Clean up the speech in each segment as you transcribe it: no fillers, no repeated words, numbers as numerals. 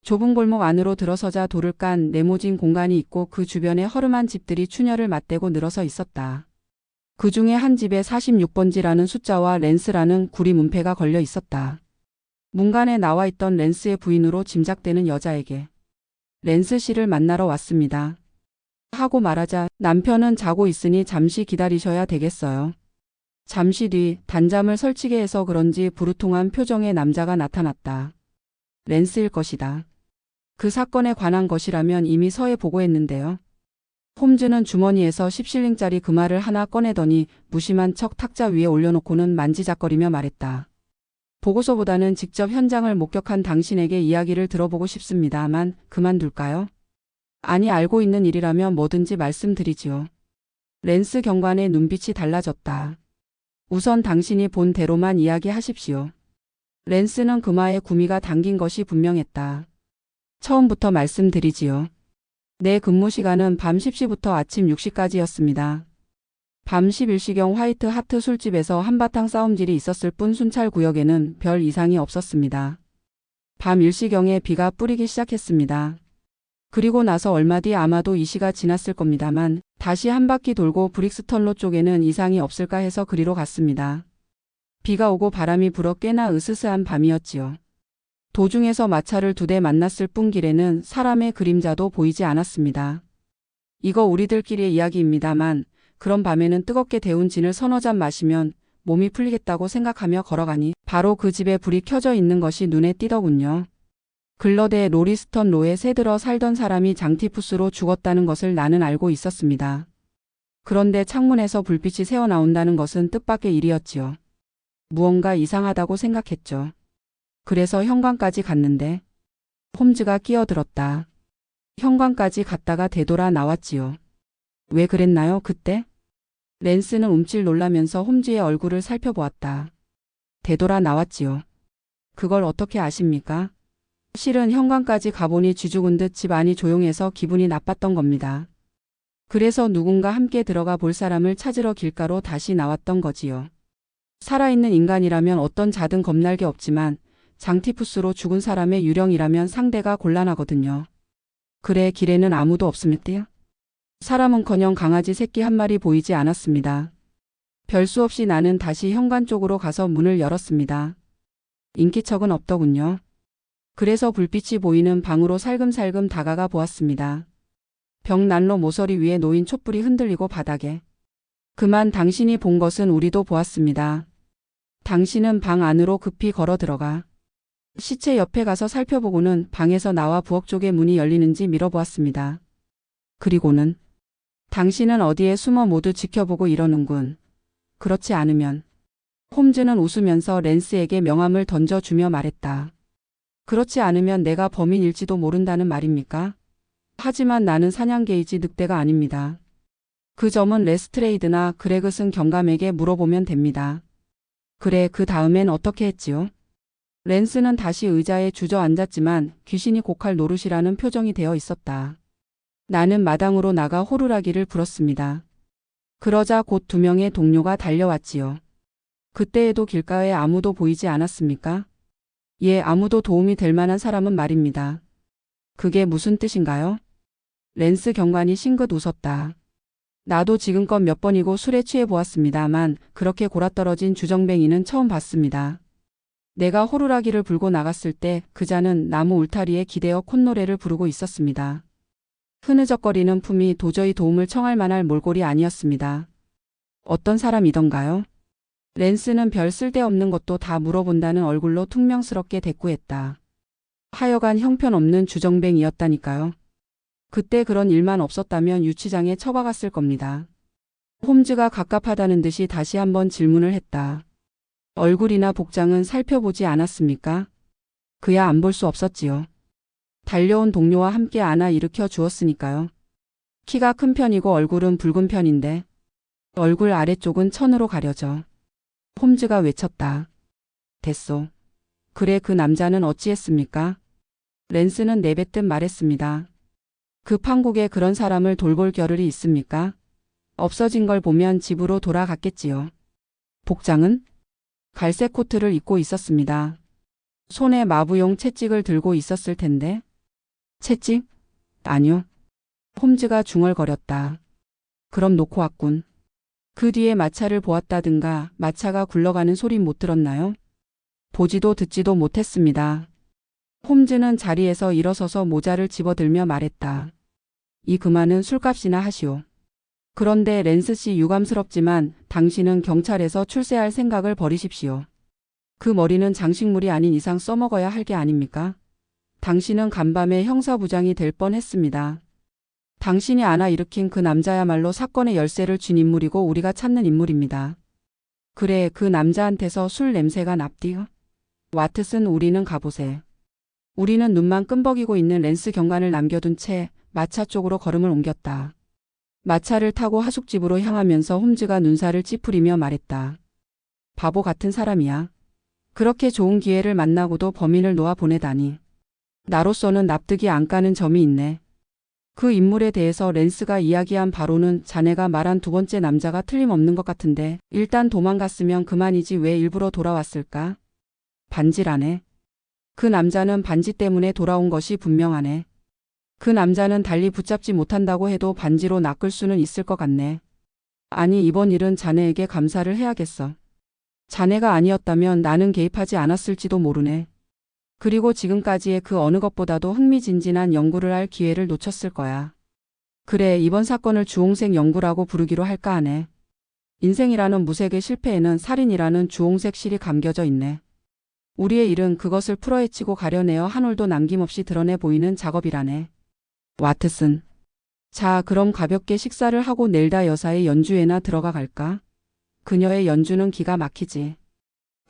좁은 골목 안으로 들어서자 돌을 깐 네모진 공간이 있고 그 주변에 허름한 집들이 추녀를 맞대고 늘어서 있었다. 그 중에 한 집에 46번지라는 숫자와 랜스라는 구리 문패가 걸려 있었다. 문간에 나와 있던 랜스의 부인으로 짐작되는 여자에게 랜스 씨를 만나러 왔습니다. 하고 말하자 남편은 자고 있으니 잠시 기다리셔야 되겠어요. 잠시 뒤 단잠을 설치게 해서 그런지 부르통한 표정의 남자가 나타났다. 랜스일 것이다. 그 사건에 관한 것이라면 이미 서에 보고했는데요. 홈즈는 주머니에서 10실링짜리 금화를 하나 꺼내더니 무심한 척 탁자 위에 올려놓고는 만지작거리며 말했다. 보고서보다는 직접 현장을 목격한 당신에게 이야기를 들어보고 싶습니다만 그만둘까요? 아니, 알고 있는 일이라면 뭐든지 말씀드리지요. 랜스 경관의 눈빛이 달라졌다. 우선 당신이 본 대로만 이야기하십시오. 랜스는 금화에 구미가 담긴 것이 분명했다. 처음부터 말씀드리지요. 내 근무 시간은 밤 10시부터 아침 6시까지였습니다. 밤 11시경 화이트 하트 술집에서 한바탕 싸움질이 있었을 뿐 순찰 구역에는 별 이상이 없었습니다. 밤 1시경에 비가 뿌리기 시작했습니다. 그리고 나서 얼마 뒤 아마도 2시가 지났을 겁니다만 다시 한 바퀴 돌고 브릭스턴로 쪽에는 이상이 없을까 해서 그리로 갔습니다. 비가 오고 바람이 불어 꽤나 으스스한 밤이었지요. 도중에서 마차를 2대 만났을 뿐 길에는 사람의 그림자도 보이지 않았습니다. 이거 우리들끼리의 이야기입니다만 그런 밤에는 뜨겁게 데운 진을 서너 잔 마시면 몸이 풀리겠다고 생각하며 걸어가니 바로 그 집에 불이 켜져 있는 것이 눈에 띄더군요. 글러대 로리스턴 로에 새들어 살던 사람이 장티푸스로 죽었다는 것을 나는 알고 있었습니다. 그런데 창문에서 불빛이 새어나온다는 것은 뜻밖의 일이었지요. 무언가 이상하다고 생각했죠. 그래서 현관까지 갔는데 홈즈가 끼어들었다. 현관까지 갔다가 되돌아 나왔지요. 왜 그랬나요, 그때? 랜스는 움찔 놀라면서 홈즈의 얼굴을 살펴보았다. 되돌아 나왔지요. 그걸 어떻게 아십니까? 실은 현관까지 가보니 쥐죽은 듯 집 안이 조용해서 기분이 나빴던 겁니다. 그래서 누군가 함께 들어가 볼 사람을 찾으러 길가로 다시 나왔던 거지요. 살아있는 인간이라면 어떤 자든 겁날 게 없지만 장티푸스로 죽은 사람의 유령이라면 상대가 곤란하거든요. 그래, 길에는 아무도 없습니다. 사람은커녕 강아지 새끼 한 마리 보이지 않았습니다. 별 수 없이 나는 다시 현관 쪽으로 가서 문을 열었습니다. 인기척은 없더군요. 그래서 불빛이 보이는 방으로 살금살금 다가가 보았습니다. 벽난로 모서리 위에 놓인 촛불이 흔들리고 바닥에. 그만 당신이 본 것은 우리도 보았습니다. 당신은 방 안으로 급히 걸어 들어가 시체 옆에 가서 살펴보고는 방에서 나와 부엌 쪽의 문이 열리는지 밀어보았습니다. 그리고는 당신은 어디에 숨어 모두 지켜보고 이러는군. 그렇지 않으면. 홈즈는 웃으면서 랜스에게 명함을 던져주며 말했다. 그렇지 않으면 내가 범인일지도 모른다는 말입니까? 하지만 나는 사냥개이지 늑대가 아닙니다. 그 점은 레스트레이드나 그레그슨 경감에게 물어보면 됩니다. 그래, 그 다음엔 어떻게 했지요? 랜스는 다시 의자에 주저앉았지만 귀신이 곡할 노릇이라는 표정이 되어 있었다. 나는 마당으로 나가 호루라기를 불었습니다. 그러자 곧 2명의 동료가 달려왔지요. 그때에도 길가에 아무도 보이지 않았습니까? 예, 아무도 도움이 될 만한 사람은 말입니다. 그게 무슨 뜻인가요? 랜스 경관이 싱긋 웃었다. 나도 지금껏 몇 번이고 술에 취해 보았습니다만 그렇게 골아떨어진 주정뱅이는 처음 봤습니다. 내가 호루라기를 불고 나갔을 때 그자는 나무 울타리에 기대어 콧노래를 부르고 있었습니다. 흐느적거리는 품이 도저히 도움을 청할 만할 몰골이 아니었습니다. 어떤 사람이던가요? 랜스는 별 쓸데없는 것도 다 물어본다는 얼굴로 퉁명스럽게 대꾸했다. 하여간 형편없는 주정뱅이였다니까요. 그때 그런 일만 없었다면 유치장에 처박았을 겁니다. 홈즈가 갑갑하다는 듯이 다시 한번 질문을 했다. 얼굴이나 복장은 살펴보지 않았습니까? 그야 안 볼 수 없었지요. 달려온 동료와 함께 안아 일으켜 주었으니까요. 키가 큰 편이고 얼굴은 붉은 편인데 얼굴 아래쪽은 천으로 가려져. 홈즈가 외쳤다. 됐소. 그래, 그 남자는 어찌했습니까? 랜스는 내뱉듯 말했습니다. 그 판국에 그런 사람을 돌볼 겨를이 있습니까? 없어진 걸 보면 집으로 돌아갔겠지요. 복장은? 갈색 코트를 입고 있었습니다. 손에 마부용 채찍을 들고 있었을 텐데 채찍? 아니요. 홈즈가 중얼거렸다. 그럼 놓고 왔군. 그 뒤에 마차를 보았다든가 마차가 굴러가는 소리 못 들었나요? 보지도 듣지도 못했습니다. 홈즈는 자리에서 일어서서 모자를 집어들며 말했다. 이 금화는 술값이나 하시오. 그런데 랜스 씨 유감스럽지만 당신은 경찰에서 출세할 생각을 버리십시오. 그 머리는 장식물이 아닌 이상 써먹어야 할 게 아닙니까? 당신은 간밤에 형사부장이 될 뻔했습니다. 당신이 안아 일으킨 그 남자야말로 사건의 열쇠를 쥔 인물이고 우리가 찾는 인물입니다. 그래, 그 남자한테서 술 냄새가 납디. 와트슨, 우리는 가보세. 우리는 눈만 끔벅이고 있는 랜스 경관을 남겨둔 채 마차 쪽으로 걸음을 옮겼다. 마차를 타고 하숙집으로 향하면서 홈즈가 눈살을 찌푸리며 말했다. 바보 같은 사람이야. 그렇게 좋은 기회를 만나고도 범인을 놓아 보내다니. 나로서는 납득이 안 가는 점이 있네. 그 인물에 대해서 랜스가 이야기한 바로는 자네가 말한 두 번째 남자가 틀림없는 것 같은데 일단 도망갔으면 그만이지 왜 일부러 돌아왔을까? 반지라네. 그 남자는 반지 때문에 돌아온 것이 분명하네. 그 남자는 달리 붙잡지 못한다고 해도 반지로 낚을 수는 있을 것 같네. 아니, 이번 일은 자네에게 감사를 해야겠어. 자네가 아니었다면 나는 개입하지 않았을지도 모르네. 그리고 지금까지의 그 어느 것보다도 흥미진진한 연구를 할 기회를 놓쳤을 거야. 그래, 이번 사건을 주홍색 연구라고 부르기로 할까 하네. 인생이라는 무색의 실패에는 살인이라는 주홍색 실이 감겨져 있네. 우리의 일은 그것을 풀어헤치고 가려내어 한 올도 남김없이 드러내 보이는 작업이라네. 와트슨. 자, 그럼 가볍게 식사를 하고 넬다 여사의 연주회나 들어가 갈까? 그녀의 연주는 기가 막히지.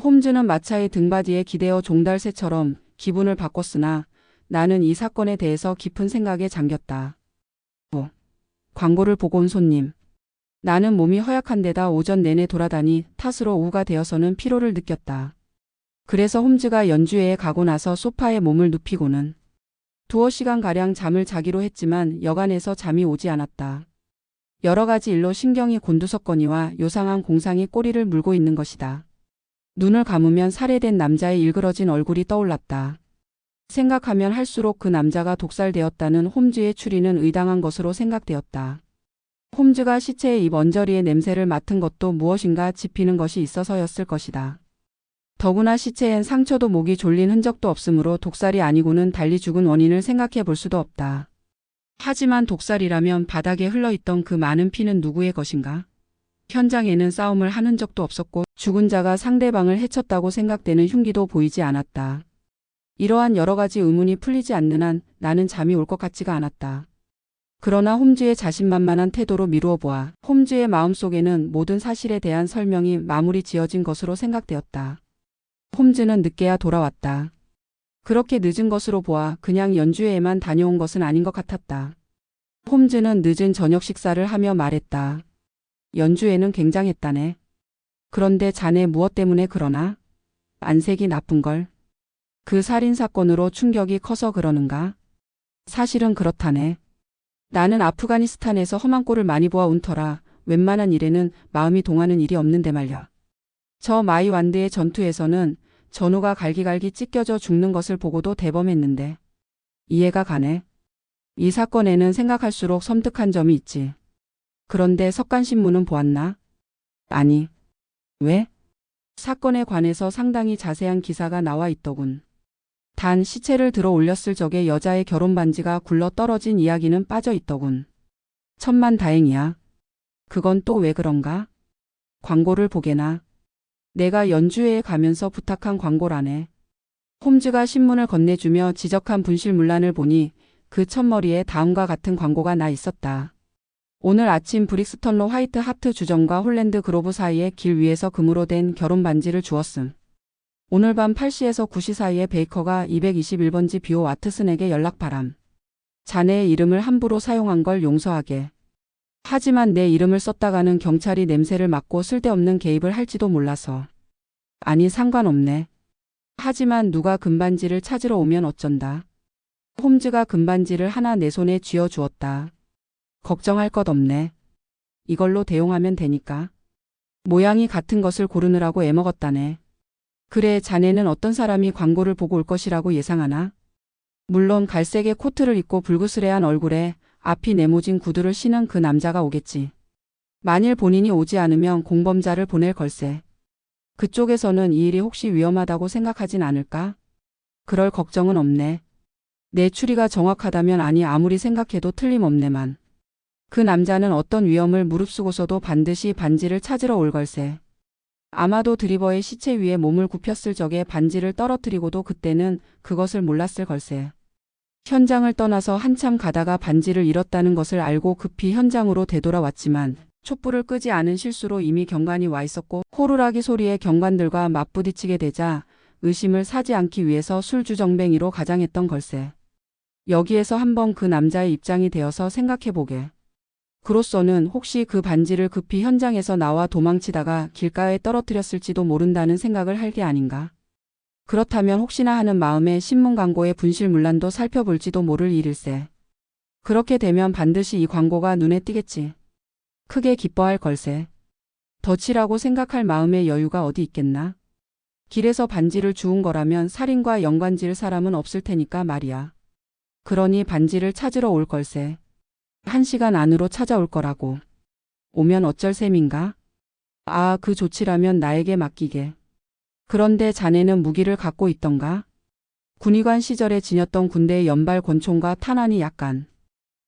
홈즈는 마차의 등받이에 기대어 종달새처럼 기분을 바꿨으나 나는 이 사건에 대해서 깊은 생각에 잠겼다. 광고를 보고 온 손님. 나는 몸이 허약한 데다 오전 내내 돌아다니 탓으로 오후가 되어서는 피로를 느꼈다. 그래서 홈즈가 연주회에 가고 나서 소파에 몸을 눕히고는 두어 시간가량 잠을 자기로 했지만 여간에서 잠이 오지 않았다. 여러 가지 일로 신경이 곤두섰거니와 요상한 공상이 꼬리를 물고 있는 것이다. 눈을 감으면 살해된 남자의 일그러진 얼굴이 떠올랐다. 생각하면 할수록 그 남자가 독살되었다는 홈즈의 추리는 의당한 것으로 생각되었다. 홈즈가 시체의 입 언저리의 냄새를 맡은 것도 무엇인가 짚히는 것이 있어서였을 것이다. 더구나 시체엔 상처도 목이 졸린 흔적도 없으므로 독살이 아니고는 달리 죽은 원인을 생각해 볼 수도 없다. 하지만 독살이라면 바닥에 흘러있던 그 많은 피는 누구의 것인가? 현장에는 싸움을 한 흔적도 없었고 죽은 자가 상대방을 해쳤다고 생각되는 흉기도 보이지 않았다. 이러한 여러 가지 의문이 풀리지 않는 한 나는 잠이 올 것 같지가 않았다. 그러나 홈즈의 자신만만한 태도로 미루어 보아 홈즈의 마음속에는 모든 사실에 대한 설명이 마무리 지어진 것으로 생각되었다. 홈즈는 늦게야 돌아왔다. 그렇게 늦은 것으로 보아 그냥 연주회에만 다녀온 것은 아닌 것 같았다. 홈즈는 늦은 저녁 식사를 하며 말했다. 연주회는 굉장했다네. 그런데 자네 무엇 때문에 그러나? 안색이 나쁜걸. 그 살인사건으로 충격이 커서 그러는가? 사실은 그렇다네. 나는 아프가니스탄에서 험한 꼴을 많이 보아온 터라 웬만한 일에는 마음이 동하는 일이 없는데 말야. 저 마이완드의 전투에서는 전우가 갈기갈기 찢겨져 죽는 것을 보고도 대범했는데. 이해가 가네. 이 사건에는 생각할수록 섬뜩한 점이 있지. 그런데 석간신문은 보았나? 아니. 왜? 사건에 관해서 상당히 자세한 기사가 나와 있더군. 단 시체를 들어 올렸을 적에 여자의 결혼 반지가 굴러 떨어진 이야기는 빠져 있더군. 천만다행이야. 그건 또 왜 그런가? 광고를 보게나. 내가 연주회에 가면서 부탁한 광고라네. 홈즈가 신문을 건네주며 지적한 분실 문란을 보니 그 첫머리에 다음과 같은 광고가 나 있었다. 오늘 아침 브릭스턴로 화이트 하트 주점과 홀랜드 그로브 사이의 길 위에서 금으로 된 결혼 반지를 주었음. 오늘 밤 8시에서 9시 사이에 베이커가 221번지 비오 와트슨에게 연락 바람. 자네의 이름을 함부로 사용한 걸 용서하게. 하지만 내 이름을 썼다가는 경찰이 냄새를 맡고 쓸데없는 개입을 할지도 몰라서. 아니, 상관없네. 하지만 누가 금반지를 찾으러 오면 어쩐다. 홈즈가 금반지를 하나 내 손에 쥐어 주었다. 걱정할 것 없네. 이걸로 대용하면 되니까. 모양이 같은 것을 고르느라고 애먹었다네. 그래, 자네는 어떤 사람이 광고를 보고 올 것이라고 예상하나? 물론 갈색의 코트를 입고 불그스레한 얼굴에 앞이 네모진 구두를 신은 그 남자가 오겠지. 만일 본인이 오지 않으면 공범자를 보낼 걸세. 그쪽에서는 이 일이 혹시 위험하다고 생각하진 않을까? 그럴 걱정은 없네. 내 추리가 정확하다면 아니 아무리 생각해도 틀림없네만. 그 남자는 어떤 위험을 무릅쓰고서도 반드시 반지를 찾으러 올 걸세. 아마도 드리버의 시체 위에 몸을 굽혔을 적에 반지를 떨어뜨리고도 그때는 그것을 몰랐을 걸세. 현장을 떠나서 한참 가다가 반지를 잃었다는 것을 알고 급히 현장으로 되돌아왔지만 촛불을 끄지 않은 실수로 이미 경관이 와 있었고 호루라기 소리에 경관들과 맞부딪히게 되자 의심을 사지 않기 위해서 술주정뱅이로 가장했던 걸세. 여기에서 한번 그 남자의 입장이 되어서 생각해보게. 그로서는 혹시 그 반지를 급히 현장에서 나와 도망치다가 길가에 떨어뜨렸을지도 모른다는 생각을 할 게 아닌가. 그렇다면 혹시나 하는 마음에 신문 광고의 분실문란도 살펴볼지도 모를 일일세. 그렇게 되면 반드시 이 광고가 눈에 띄겠지. 크게 기뻐할 걸세. 덫이라고 생각할 마음의 여유가 어디 있겠나. 길에서 반지를 주운 거라면 살인과 연관지을 사람은 없을 테니까 말이야. 그러니 반지를 찾으러 올 걸세. 1시간 안으로 찾아올 거라고. 오면 어쩔 셈인가? 아, 그 조치라면 나에게 맡기게. 그런데 자네는 무기를 갖고 있던가? 군의관 시절에 지녔던 군대의 연발 권총과 탄환이 약간.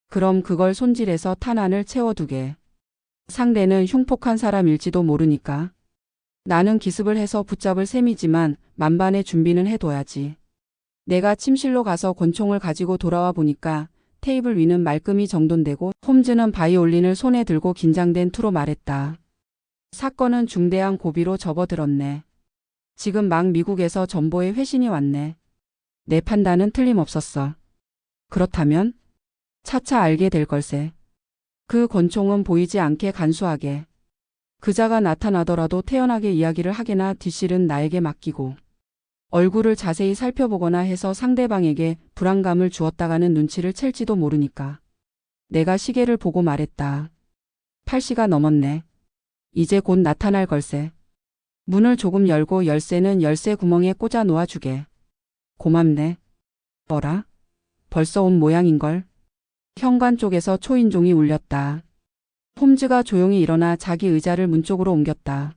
그럼 그걸 손질해서 탄환을 채워두게. 상대는 흉폭한 사람일지도 모르니까. 나는 기습을 해서 붙잡을 셈이지만 만반의 준비는 해둬야지. 내가 침실로 가서 권총을 가지고 돌아와 보니까 테이블 위는 말끔히 정돈되고 홈즈는 바이올린을 손에 들고 긴장된 투로 말했다. 사건은 중대한 고비로 접어들었네. 지금 막 미국에서 전보에 회신이 왔네. 내 판단은 틀림없었어. 그렇다면? 차차 알게 될 걸세. 그 권총은 보이지 않게 간수하게. 그자가 나타나더라도 태연하게 이야기를 하게나 뒷실은 나에게 맡기고. 얼굴을 자세히 살펴보거나 해서 상대방에게 불안감을 주었다가는 눈치를 챌지도 모르니까. 내가 시계를 보고 말했다. 8시가 넘었네. 이제 곧 나타날 걸세. 문을 조금 열고 열쇠는 열쇠 구멍에 꽂아 놓아주게. 고맙네. 뭐라? 벌써 온 모양인걸. 현관 쪽에서 초인종이 울렸다. 홈즈가 조용히 일어나 자기 의자를 문 쪽으로 옮겼다.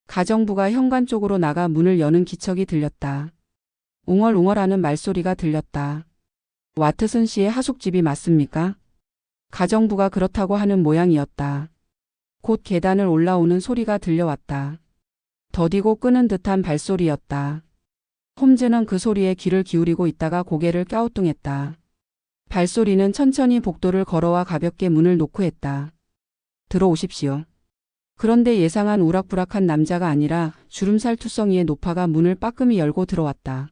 가정부가 현관 쪽으로 나가 문을 여는 기척이 들렸다. 웅얼웅얼하는 말소리가 들렸다. 와트슨 씨의 하숙집이 맞습니까? 가정부가 그렇다고 하는 모양이었다. 곧 계단을 올라오는 소리가 들려왔다. 더디고 끄는 듯한 발소리였다. 홈즈는 그 소리에 귀를 기울이고 있다가 고개를 갸우뚱했다. 발소리는 천천히 복도를 걸어와 가볍게 문을 노크했다. 들어오십시오. 그런데 예상한 우락부락한 남자가 아니라 주름살 투성이의 노파가 문을 빠끔히 열고 들어왔다.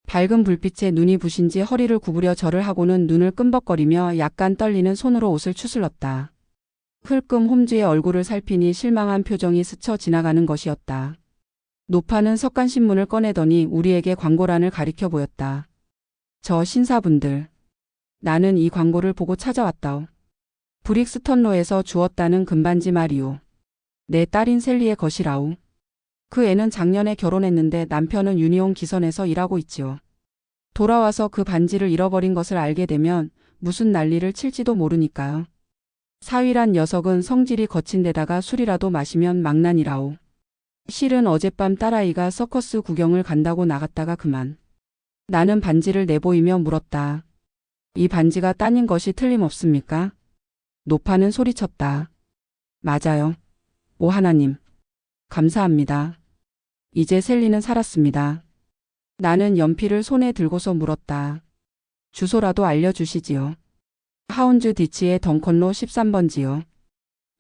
밝은 불빛에 눈이 부신지 허리를 구부려 절을 하고는 눈을 끔벅거리며 약간 떨리는 손으로 옷을 추슬렀다. 흘끔 홈즈의 얼굴을 살피니 실망한 표정이 스쳐 지나가는 것이었다. 노파는 석간신문을 꺼내더니 우리에게 광고란을 가리켜 보였다. 저 신사분들. 나는 이 광고를 보고 찾아왔다오. 브릭스턴로에서 주었다는 금반지 말이오. 내 딸인 셀리의 것이라우. 그 애는 작년에 결혼했는데 남편은 유니온 기선에서 일하고 있지요. 돌아와서 그 반지를 잃어버린 것을 알게 되면 무슨 난리를 칠지도 모르니까요. 사위란 녀석은 성질이 거친 데다가 술이라도 마시면 망난이라우. 실은 어젯밤 딸아이가 서커스 구경을 간다고 나갔다가 그만. 나는 반지를 내보이며 물었다. 이 반지가 따님 것이 틀림없습니까? 노파는 소리쳤다. 맞아요. 오 하나님. 감사합니다. 이제 셀리는 살았습니다. 나는 연필을 손에 들고서 물었다. 주소라도 알려주시지요. 하운즈 디치의 덩컨로 13번지요.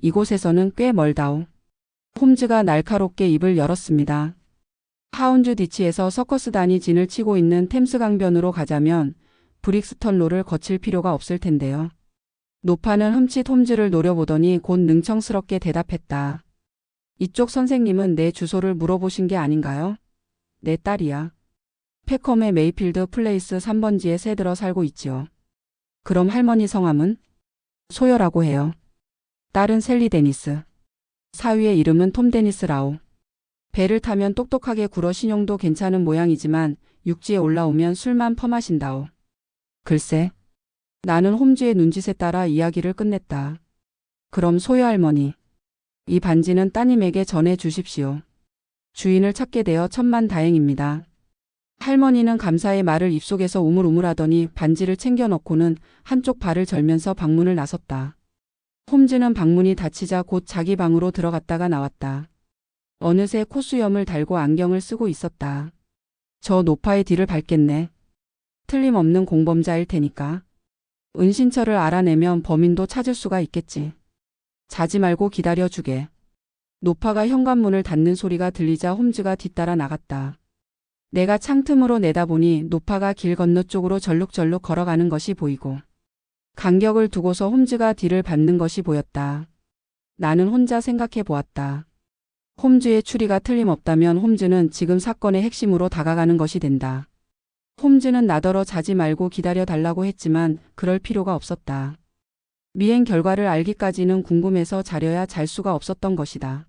이곳에서는 꽤 멀다오. 홈즈가 날카롭게 입을 열었습니다. 하운즈 디치에서 서커스단이 진을 치고 있는 템스 강변으로 가자면 브릭스턴로를 거칠 필요가 없을 텐데요. 노파는 흠칫 홈즈를 노려보더니 곧 능청스럽게 대답했다. 이쪽 선생님은 내 주소를 물어보신 게 아닌가요? 내 딸이야. 패컴의 메이필드 플레이스 3번지에 새들어 살고 있지요. 그럼 할머니 성함은? 소여라고 해요. 딸은 셀리 데니스. 사위의 이름은 톰 데니스라오. 배를 타면 똑똑하게 굴어 신용도 괜찮은 모양이지만 육지에 올라오면 술만 퍼마신다오. 글쎄. 나는 홈즈의 눈짓에 따라 이야기를 끝냈다. 그럼 소여할머니, 이 반지는 따님에게 전해 주십시오. 주인을 찾게 되어 천만다행입니다. 할머니는 감사의 말을 입속에서 우물우물하더니 반지를 챙겨 넣고는 한쪽 발을 절면서 방문을 나섰다. 홈즈는 방문이 닫히자 곧 자기 방으로 들어갔다가 나왔다. 어느새 콧수염을 달고 안경을 쓰고 있었다. 저 노파의 뒤를 밟겠네. 틀림없는 공범자일 테니까. 은신처를 알아내면 범인도 찾을 수가 있겠지. 자지 말고 기다려주게. 노파가 현관문을 닫는 소리가 들리자 홈즈가 뒤따라 나갔다. 내가 창틈으로 내다보니 노파가 길 건너쪽으로 절룩절룩 걸어가는 것이 보이고 간격을 두고서 홈즈가 뒤를 밟는 것이 보였다. 나는 혼자 생각해 보았다. 홈즈의 추리가 틀림없다면 홈즈는 지금 사건의 핵심으로 다가가는 것이 된다. 홈즈는 나더러 자지 말고 기다려달라고 했지만 그럴 필요가 없었다. 미행 결과를 알기까지는 궁금해서 자려야 잘 수가 없었던 것이다.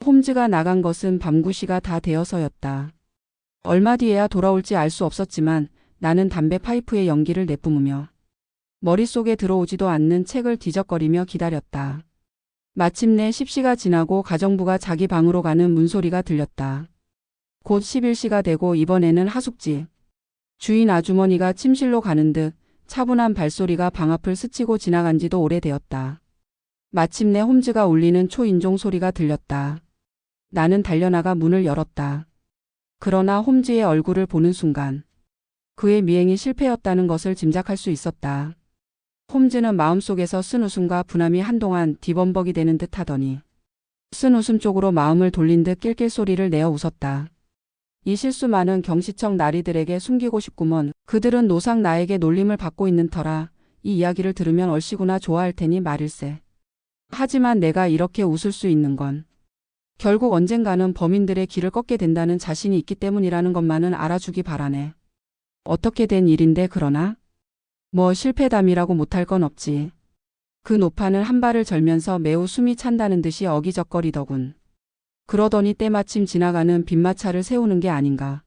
홈즈가 나간 것은 밤 9시가 다 되어서였다. 얼마 뒤에야 돌아올지 알 수 없었지만 나는 담배 파이프에 연기를 내뿜으며 머릿속에 들어오지도 않는 책을 뒤적거리며 기다렸다. 마침내 10시가 지나고 가정부가 자기 방으로 가는 문소리가 들렸다. 곧 11시가 되고 이번에는 하숙집. 주인 아주머니가 침실로 가는 듯 차분한 발소리가 방 앞을 스치고 지나간 지도 오래되었다. 마침내 홈즈가 울리는 초인종 소리가 들렸다. 나는 달려나가 문을 열었다. 그러나 홈즈의 얼굴을 보는 순간 그의 미행이 실패였다는 것을 짐작할 수 있었다. 홈즈는 마음속에서 쓴 웃음과 분함이 한동안 뒤범벅이 되는 듯 하더니 쓴 웃음 쪽으로 마음을 돌린 듯 낄낄 소리를 내어 웃었다. 이 실수 많은 경시청 나리들에게 숨기고 싶구먼. 그들은 노상 나에게 놀림을 받고 있는 터라 이 이야기를 들으면 얼씨구나 좋아할 테니 말일세. 하지만 내가 이렇게 웃을 수 있는 건 결국 언젠가는 범인들의 길을 꺾게 된다는 자신이 있기 때문이라는 것만은 알아주기 바라네. 어떻게 된 일인데 그러나? 뭐 실패담이라고 못할 건 없지. 그 노파는 한 발을 절면서 매우 숨이 찬다는 듯이 어기적거리더군. 그러더니 때마침 지나가는 빈마차를 세우는 게 아닌가.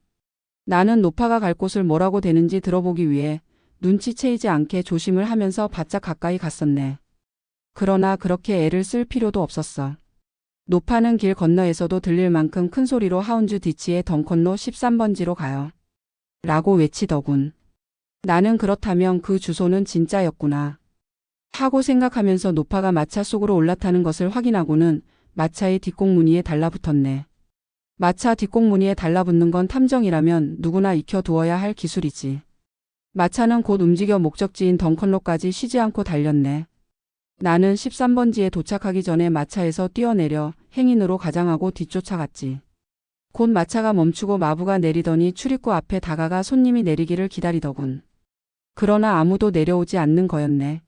나는 노파가 갈 곳을 뭐라고 되는지 들어보기 위해 눈치채이지 않게 조심을 하면서 바짝 가까이 갔었네. 그러나 그렇게 애를 쓸 필요도 없었어. 노파는 길 건너에서도 들릴 만큼 큰 소리로 하운즈 디치의 덩컨로 13번지로 가요. 라고 외치더군. 나는 그렇다면 그 주소는 진짜였구나. 하고 생각하면서 노파가 마차 속으로 올라타는 것을 확인하고는 마차의 뒷공무니에 달라붙었네. 마차 뒷공무니에 달라붙는 건 탐정이라면 누구나 익혀두어야 할 기술이지. 마차는 곧 움직여 목적지인 덩컨로까지 쉬지 않고 달렸네. 나는 13번지에 도착하기 전에 마차에서 뛰어내려 행인으로 가장하고 뒤쫓아갔지. 곧 마차가 멈추고 마부가 내리더니 출입구 앞에 다가가 손님이 내리기를 기다리더군. 그러나 아무도 내려오지 않는 거였네.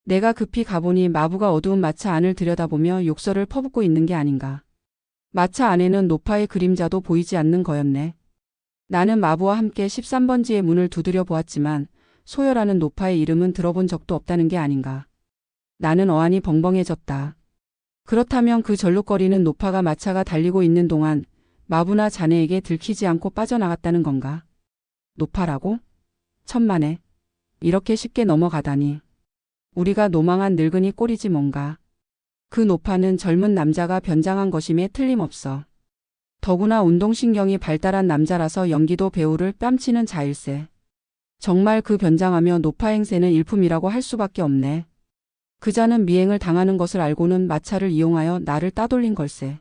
내가 급히 가보니 마부가 어두운 마차 안을 들여다보며 욕설을 퍼붓고 있는 게 아닌가. 마차 안에는 노파의 그림자도 보이지 않는 거였네. 나는 마부와 함께 13번지의 문을 두드려 보았지만 소여라는 노파의 이름은 들어본 적도 없다는 게 아닌가. 나는 어안이 벙벙해졌다. 그렇다면 그 절룩거리는 노파가 마차가 달리고 있는 동안 마부나 자네에게 들키지 않고 빠져나갔다는 건가? 노파라고? 천만에. 이렇게 쉽게 넘어가다니. 우리가 노망한 늙은이 꼴이지 뭔가. 그 노파는 젊은 남자가 변장한 것임에 틀림없어. 더구나 운동신경이 발달한 남자라서 연기도 배우를 뺨치는 자일세. 정말 그 변장하며 노파 행세는 일품이라고 할 수밖에 없네. 그자는 미행을 당하는 것을 알고는 마차를 이용하여 나를 따돌린 걸세.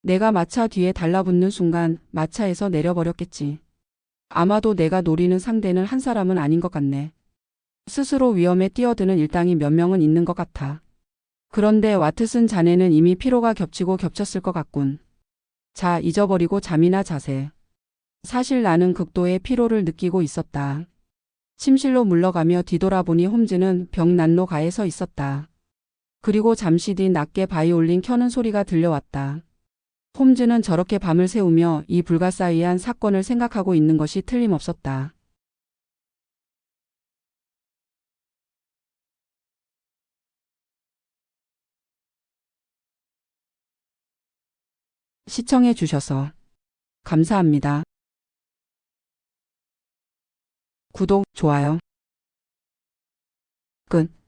내가 마차 뒤에 달라붙는 순간 마차에서 내려버렸겠지. 아마도 내가 노리는 상대는 한 사람은 아닌 것 같네. 스스로 위험에 뛰어드는 일당이 몇 명은 있는 것 같아. 그런데 와트슨 자네는 이미 피로가 겹치고 겹쳤을 것 같군. 자, 잊어버리고 잠이나 자세. 사실 나는 극도의 피로를 느끼고 있었다. 침실로 물러가며 뒤돌아보니 홈즈는 벽 난로 가에 서 있었다. 그리고 잠시 뒤 낮게 바이올린 켜는 소리가 들려왔다. 홈즈는 저렇게 밤을 새우며 이 불가사의한 사건을 생각하고 있는 것이 틀림없었다. 시청해 주셔서 감사합니다. 구독, 좋아요. 끝.